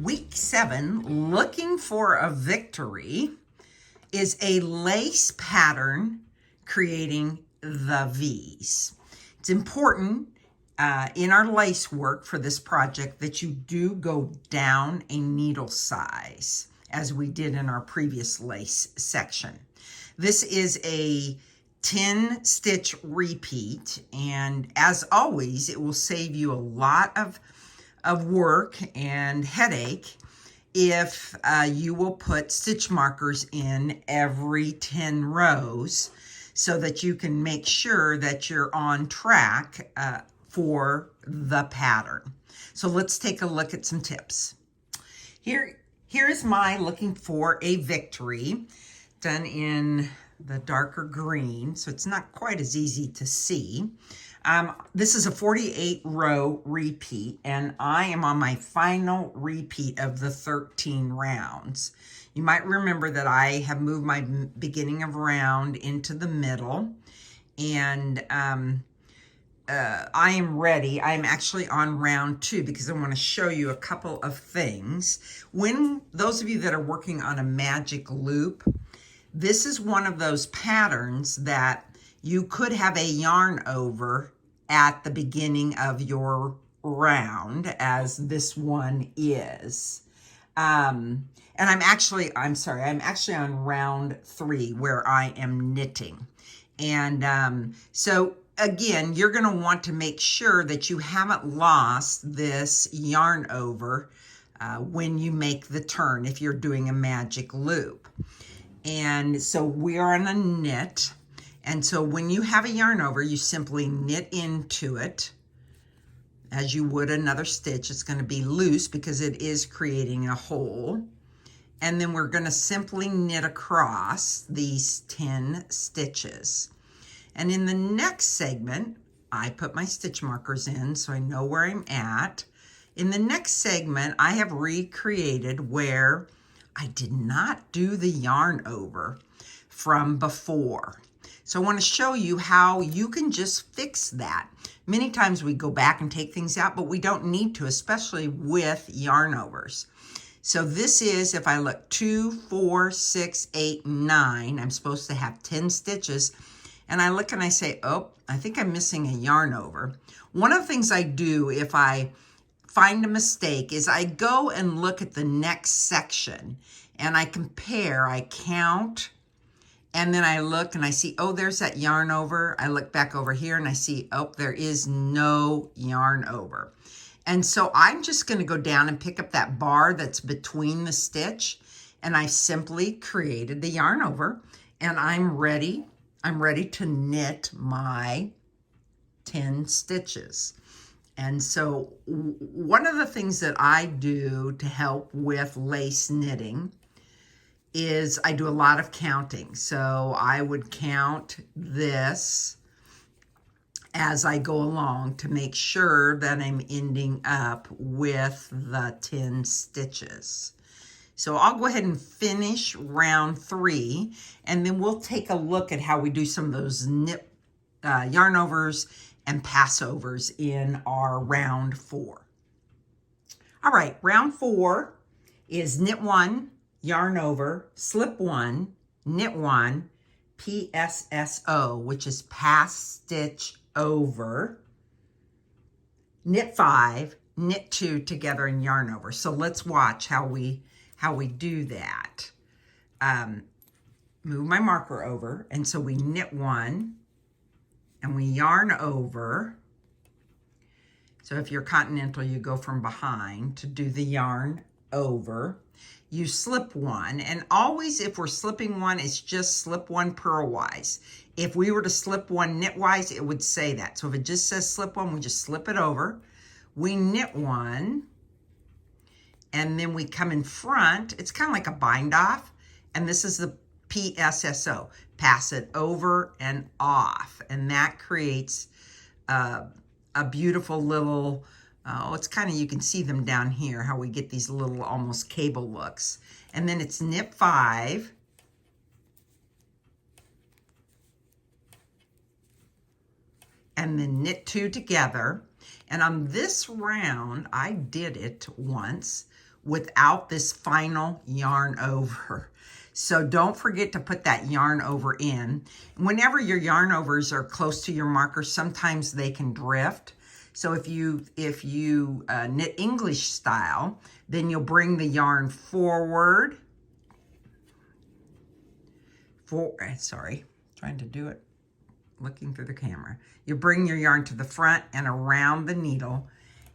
Week 7, looking for a victory, is a lace pattern creating the V's. It's important in our lace work for this project that you do go down a needle size, as we did in our previous lace section. This is a 10 stitch repeat, and as always, it will save you a lot of work and headache if you will put stitch markers in every 10 rows so that you can make sure that you're on track for the pattern. So let's take a look at some tips. Here is my looking for a victory, done in the darker green, so it's not quite as easy to see. This is a 48 row repeat, and I am on my final repeat of the 13 rounds. You might remember that I have moved my beginning of round into the middle, and I am ready. I'm actually on round 2 because I want to show you a couple of things. When those of you that are working on a magic loop, this is one of those patterns that you could have a yarn over at the beginning of your round, as this one is. And I'm actually on round 3 where I am knitting. And so again, you're going to want to make sure that you haven't lost this yarn over when you make the turn if you're doing a magic loop. And so we're on a knit. And so when you have a yarn over, you simply knit into it as you would another stitch. It's going to be loose because it is creating a hole. And then we're going to simply knit across these 10 stitches. And in the next segment, I put my stitch markers in so I know where I'm at. In the next segment, I have recreated where I did not do the yarn over from before. So I want to show you how you can just fix that. Many times we go back and take things out, but we don't need to, especially with yarn overs. So this is, if I look 2, 4, 6, 8, 9, I'm supposed to have 10 stitches. And I look and I say, oh, I think I'm missing a yarn over. One of the things I do if I find a mistake is I go and look at the next section and I compare, I count, and then I look and I see, oh, there's that yarn over. I look back over here and I see, oh, there is no yarn over. And so I'm just going to go down and pick up that bar that's between the stitch, and I simply created the yarn over, and I'm ready to knit my 10 stitches. And so one of the things that I do to help with lace knitting is I do a lot of counting. So I would count this as I go along to make sure that I'm ending up with the 10 stitches. So I'll go ahead and finish round 3, and then we'll take a look at how we do some of those knit yarn overs and passovers in our round 4. All right, round 4 is knit 1, yarn over, slip 1, knit 1, psso, which is pass stitch over, knit 5, knit 2 together and yarn over. So let's watch how we do that. Move my marker over, and so we knit 1 and we yarn over. So if you're continental, you go from behind to do the yarn over. You slip 1, and always if we're slipping 1, it's just slip 1 purlwise. If we were to slip 1 knitwise, it would say that. So if it just says slip 1, we just slip it over. We knit 1, and then we come in front. It's kind of like a bind off, and this is the psso, pass it over and off, and that creates a beautiful little, it's kind of, you can see them down here, how we get these little almost cable looks. And then it's knit 5, and then knit 2 together. And on this round, I did it once without this final yarn over. So don't forget to put that yarn over in. Whenever your yarn overs are close to your marker, sometimes they can drift. So if you knit English style, then you'll bring the yarn forward. Trying to do it looking through the camera. You bring your yarn to the front and around the needle,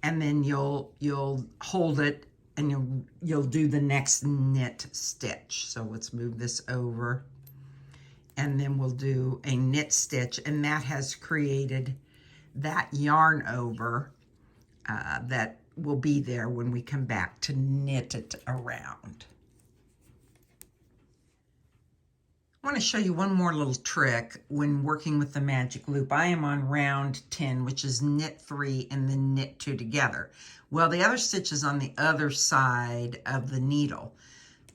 and then you'll hold it and you'll do the next knit stitch. So let's move this over, and then we'll do a knit stitch, and that has created that yarn over that will be there when we come back to knit it around. I want to show you one more little trick when working with the magic loop. I am on round 10, which is knit 3 and then knit 2 together. Well, the other stitch is on the other side of the needle,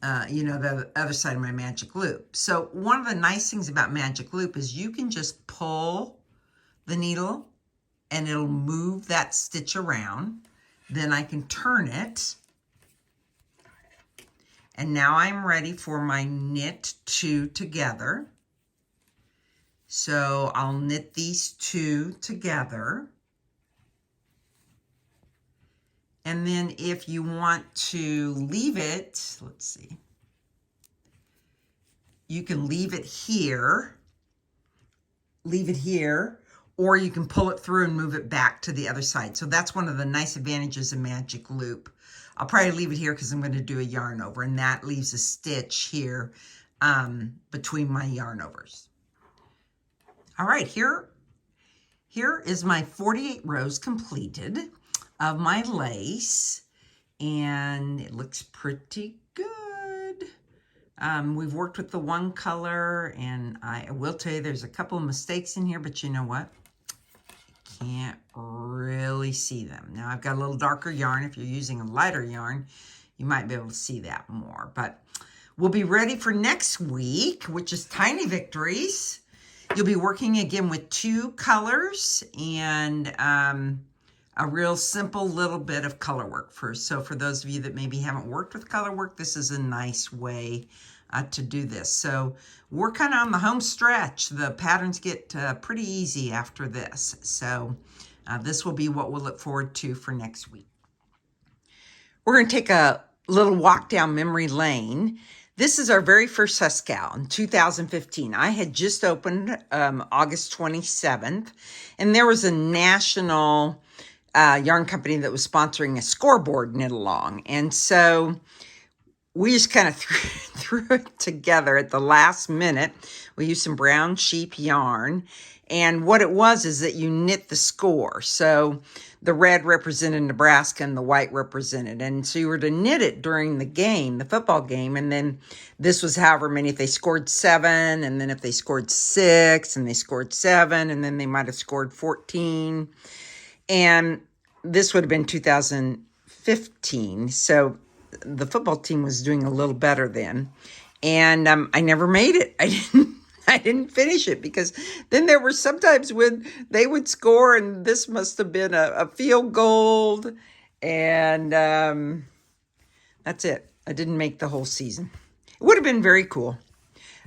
the other side of my magic loop. So one of the nice things about magic loop is you can just pull the needle and it'll move that stitch around. Then I can turn it. And now I'm ready for my knit 2 together. So I'll knit these 2 together. And then if you want to leave it, let's see, you can leave it here, or you can pull it through and move it back to the other side. So that's one of the nice advantages of magic loop. I'll probably leave it here because I'm going to do a yarn over, and that leaves a stitch here between my yarn overs. All right, here is my 48 rows completed of my lace, and it looks pretty good. We've worked with the one color, and I will tell you there's a couple of mistakes in here, but you know what? Can't really see them. Now I've got a little darker yarn. If you're using a lighter yarn, you might be able to see that more. But we'll be ready for next week, which is Tiny Victories. You'll be working again with 2 colors and a real simple little bit of color work first. So for those of you that maybe haven't worked with color work, this is a nice way to do this. So we're kind of on the home stretch. The patterns get pretty easy after this. So this will be what we'll look forward to for next week. We're going to take a little walk down memory lane. This is our very first HusKAL in 2015. I had just opened August 27th, and there was a national yarn company that was sponsoring a scoreboard knit along. And so we just kind of threw it together at the last minute. We used some brown sheep yarn. And what it was is that you knit the score. So the red represented Nebraska and the white represented. And so you were to knit it during the game, the football game. And then this was however many, if they scored 7, and then if they scored 6, and they scored 7, and then they might have scored 14. And this would have been 2015. So the football team was doing a little better then. And I never made it. I didn't finish it because then there were sometimes when they would score and this must have been a field goal. And that's it. I didn't make the whole season. It would have been very cool.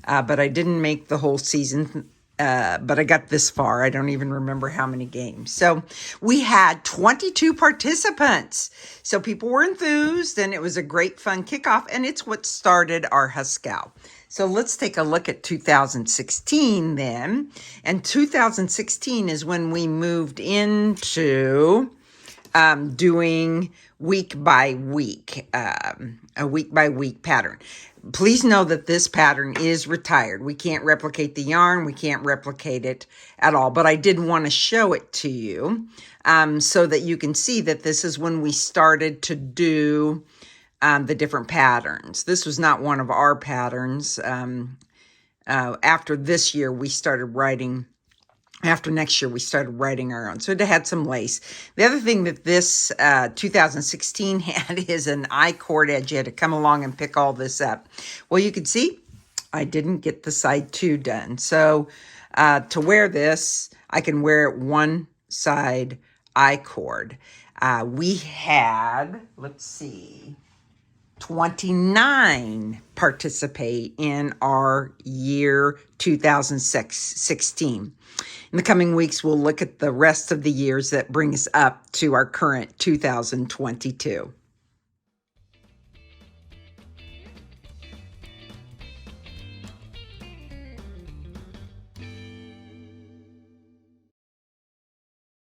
But I didn't make the whole season. But I got this far. I don't even remember how many games. So we had 22 participants. So people were enthused, and it was a great fun kickoff, and it's what started our HusKAL. So let's take a look at 2016 then. And 2016 is when we moved into doing week by week, a week by week pattern. Please know that this pattern is retired. We can't replicate the yarn. We can't replicate it at all. But I did want to show it to you so that you can see that this is when we started to do the different patterns. This was not one of our patterns. After this year, we started writing. After next year, we started writing our own. So it had some lace. The other thing that this 2016 had is an I-cord edge. You had to come along and pick all this up. Well, you can see I didn't get the side 2 done. So to wear this, I can wear it one side I-cord. We had, let's see, 29 participate in our year 2016. In the coming weeks, we'll look at the rest of the years that bring us up to our current 2022.